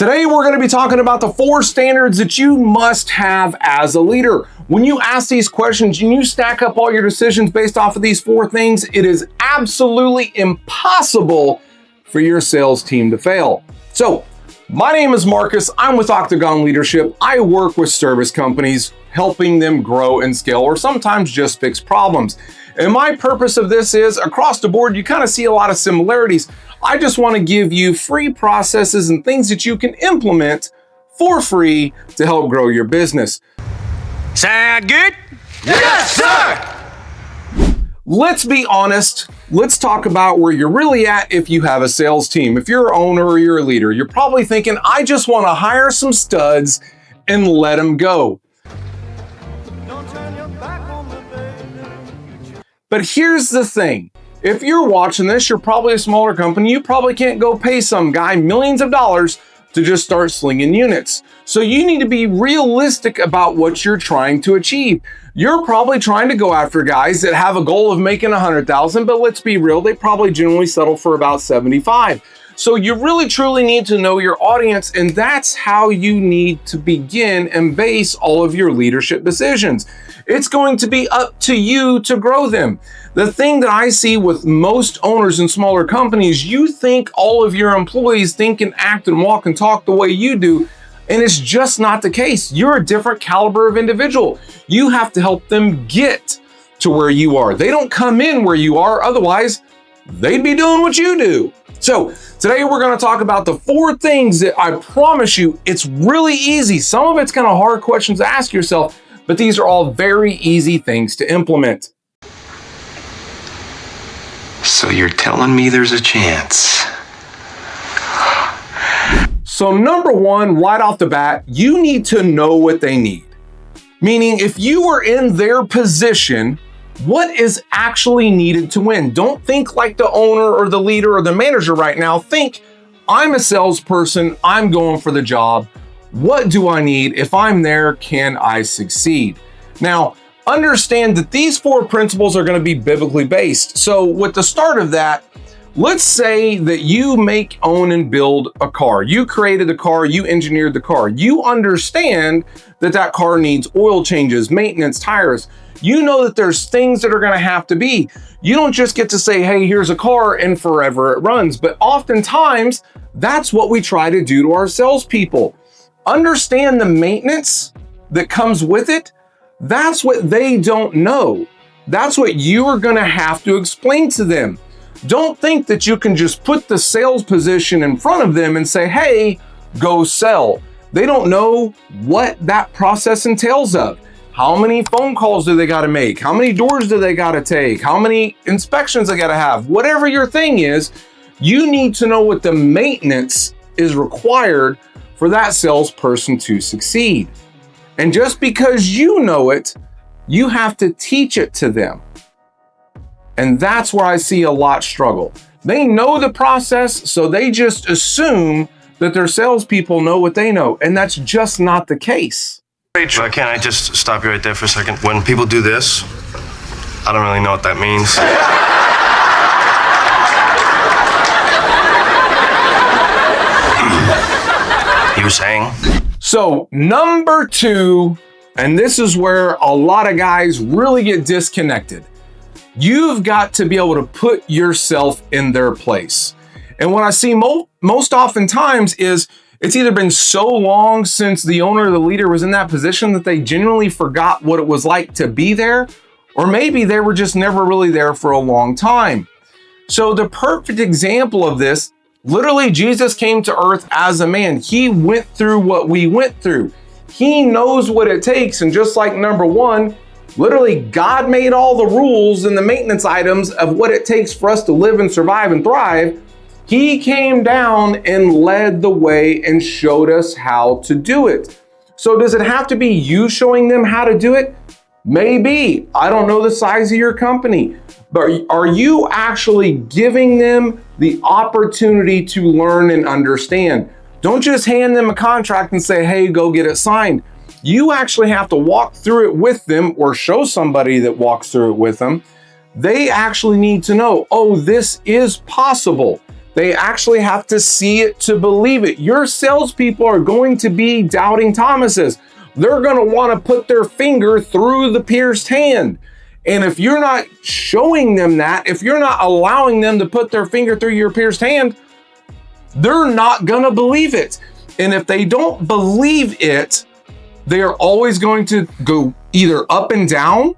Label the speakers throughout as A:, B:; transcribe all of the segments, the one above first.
A: Today, we're going to be talking about the 4 standards that you must have as a leader. When you ask these questions and you stack up all your decisions based off of these 4 things, it is absolutely impossible for your sales team to fail. So, my name is Marcus. I'm with Octagon Leadership. I work with service companies, helping them grow and scale, or sometimes just fix problems. And my purpose of this is, across the board, you kind of see a lot of similarities. I just want to give you free processes and things that you can implement for free to help grow your business.
B: Sound good?
A: Yes, sir! Let's be honest. Let's talk about where you're really at if you have a sales team. If you're an owner or you're a leader, you're probably thinking, I just want to hire some studs and let them go. But here's the thing. If you're watching this, you're probably a smaller company. You probably can't go pay some guy millions of dollars to just start slinging units. So you need to be realistic about what you're trying to achieve. You're probably trying to go after guys that have a goal of making 100,000, but let's be real, they probably generally settle for about 75. So you really truly need to know your audience, and that's how you need to begin and base all of your leadership decisions. It's going to be up to you to grow them. The thing that I see with most owners in smaller companies, you think all of your employees think and act and walk and talk the way you do, and it's just not the case. You're a different caliber of individual. You have to help them get to where you are. They don't come in where you are, otherwise they'd be doing what you do. So today we're going to talk about the 4 things that I promise you, it's really easy. Some of it's kind of hard questions to ask yourself, but these are all very easy things to implement.
B: So you're telling me there's a chance?
A: So number 1, right off the bat, you need to know what they need. Meaning if you are in their position, what is actually needed to win? Don't think like the owner or the leader or the manager right now. Think, I'm a salesperson, I'm going for the job. What do I need? If I'm there, can I succeed? Now, understand that these 4 principles are going to be biblically based. So with the start of that, let's say that you make, own, and build a car. You created the car, you engineered the car. You understand that that car needs oil changes, maintenance, tires. You know that there's things that are going to have to be. You don't just get to say, hey, here's a car and forever it runs. But oftentimes, that's what we try to do to our salespeople. Understand the maintenance that comes with it. That's what they don't know. That's what you are going to have to explain to them. Don't think that you can just put the sales position in front of them and say, hey, go sell. They don't know what that process entails of. How many phone calls do they got to make? How many doors do they got to take? How many inspections they got to have? Whatever your thing is, you need to know what the maintenance is required for that salesperson to succeed. And just because you know it, you have to teach it to them. And that's where I see a lot struggle. They know the process, so they just assume that their salespeople know what they know. And that's just not the case.
C: Rachel, can I just stop you right there for a second? When people do this, I don't really know what that means. You were saying?
A: So number 2, and this is where a lot of guys really get disconnected. You've got to be able to put yourself in their place. And what I see most oftentimes is it's either been so long since the owner or the leader was in that position that they genuinely forgot what it was like to be there, or maybe they were just never really there for a long time. So the perfect example of this, literally Jesus came to earth as a man. He went through what we went through. He knows what it takes. And just like number 1, literally God made all the rules and the maintenance items of what it takes for us to live and survive and thrive. He came down and led the way and showed us how to do it. So does it have to be you showing them how to do it? Maybe. I don't know the size of your company, but are you actually giving them the opportunity to learn and understand? Don't just hand them a contract and say, hey, go get it signed. You actually have to walk through it with them or show somebody that walks through it with them. They actually need to know, oh, this is possible. They actually have to see it to believe it. Your salespeople are going to be doubting Thomases. They're going to want to put their finger through the pierced hand. And if you're not showing them that, if you're not allowing them to put their finger through your pierced hand, they're not going to believe it. And if they don't believe it, they are always going to go either up and down,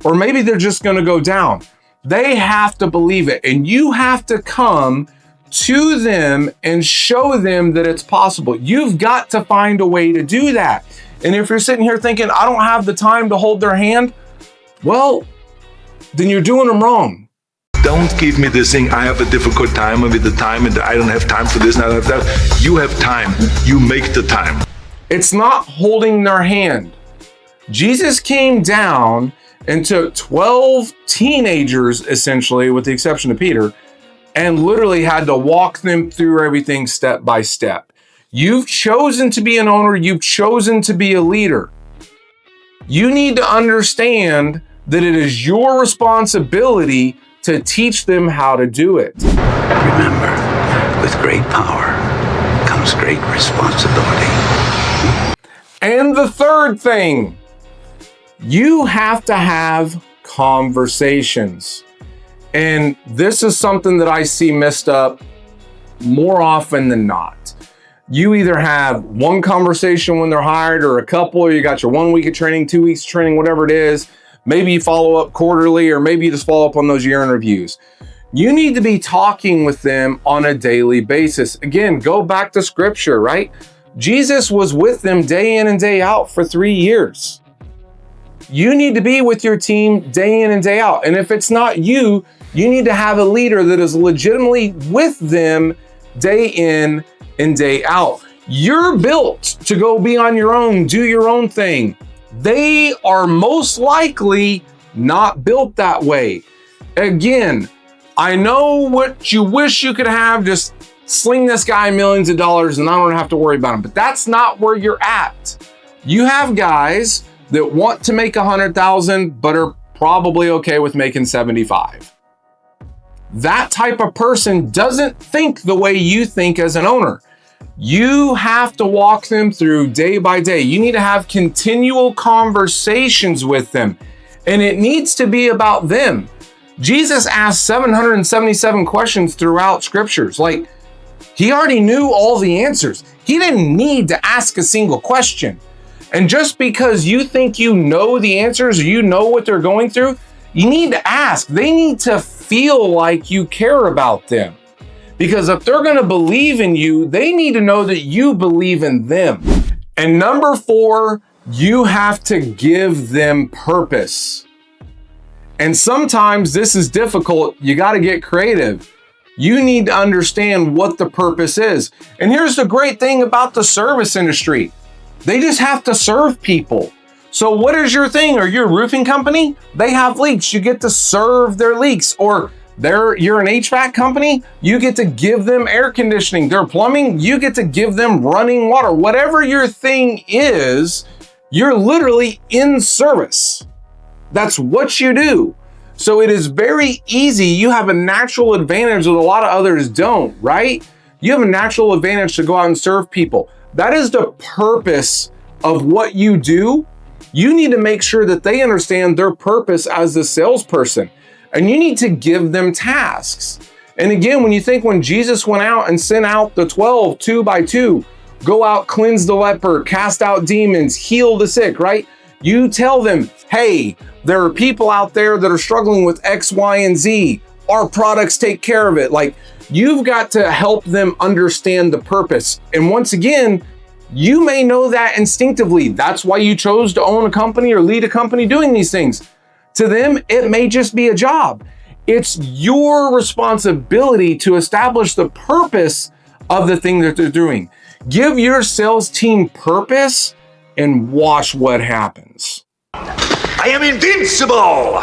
A: or maybe they're just going to go down. They have to believe it. And you have to come to them and show them that it's possible. You've got to find a way to do that. And if you're sitting here thinking, I don't have the time to hold their hand, well, then you're doing them wrong.
D: Don't give me this thing, I have a difficult time with the time and I don't have time for this and I don't have that. You have time. You make the time.
A: It's not holding their hand. Jesus came down and took 12 teenagers, essentially, with the exception of Peter, and literally had to walk them through everything step by step. You've chosen to be an owner. You've chosen to be a leader. You need to understand that it is your responsibility to teach them how to do it.
E: Remember, with great power comes great responsibility.
A: And the third thing, you have to have conversations. And this is something that I see messed up more often than not. You either have one conversation when they're hired, or a couple, or you got your 1 week of training, 2 weeks of training, whatever it is. Maybe you follow up quarterly, or maybe you just follow up on those year interviews. You need to be talking with them on a daily basis. Again, go back to scripture, right? Jesus was with them day in and day out for 3 years. You need to be with your team day in and day out. And if it's not you, you need to have a leader that is legitimately with them day in and day out. You're built to go be on your own, do your own thing. They are most likely not built that way. Again, I know what you wish you could have, just sling this guy millions of dollars and I don't have to worry about him, but that's not where you're at. You have guys that want to make 100,000, but are probably okay with making 75. That type of person doesn't think the way you think as an owner. You have to walk them through day by day. You need to have continual conversations with them, and it needs to be about them. Jesus asked 777 questions throughout scriptures. Like, he already knew all the answers. He didn't need to ask a single question. And just because you think you know the answers, or you know what they're going through, you need to ask. They need to feel like you care about them. Because if they're going to believe in you, they need to know that you believe in them. And number 4, you have to give them purpose. And sometimes this is difficult. You got to get creative. You need to understand what the purpose is. And here's the great thing about the service industry. They just have to serve people. So what is your thing? Are you a roofing company? They have leaks. You get to serve their leaks. Or you're an HVAC company. You get to give them air conditioning. They're plumbing. You get to give them running water. Whatever your thing is, you're literally in service. That's what you do. So it is very easy. You have a natural advantage that a lot of others don't, right? You have a natural advantage to go out and serve people. That is the purpose of what you do. You need to make sure that they understand their purpose as the salesperson, and you need to give them tasks. And again, when Jesus went out and sent out the 12, 2 by 2, go out, cleanse the leper, cast out demons, heal the sick, right? You tell them, hey, there are people out there that are struggling with X, Y, and Z. Our products take care of it. Like, you've got to help them understand the purpose. And once again, you may know that instinctively. That's why you chose to own a company or lead a company doing these things. To them, it may just be a job. It's your responsibility to establish the purpose of the thing that they're doing. Give your sales team purpose and watch what happens.
D: I am invincible!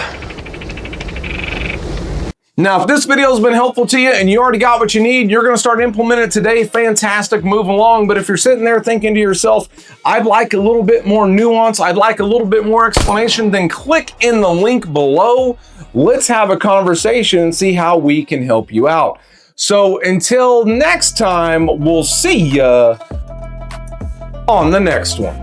A: Now, if this video has been helpful to you and you already got what you need, you're going to start implementing it today. Fantastic, move along. But if you're sitting there thinking to yourself, I'd like a little bit more nuance, I'd like a little bit more explanation, then click in the link below. Let's have a conversation and see how we can help you out. So until next time, we'll see ya on the next one.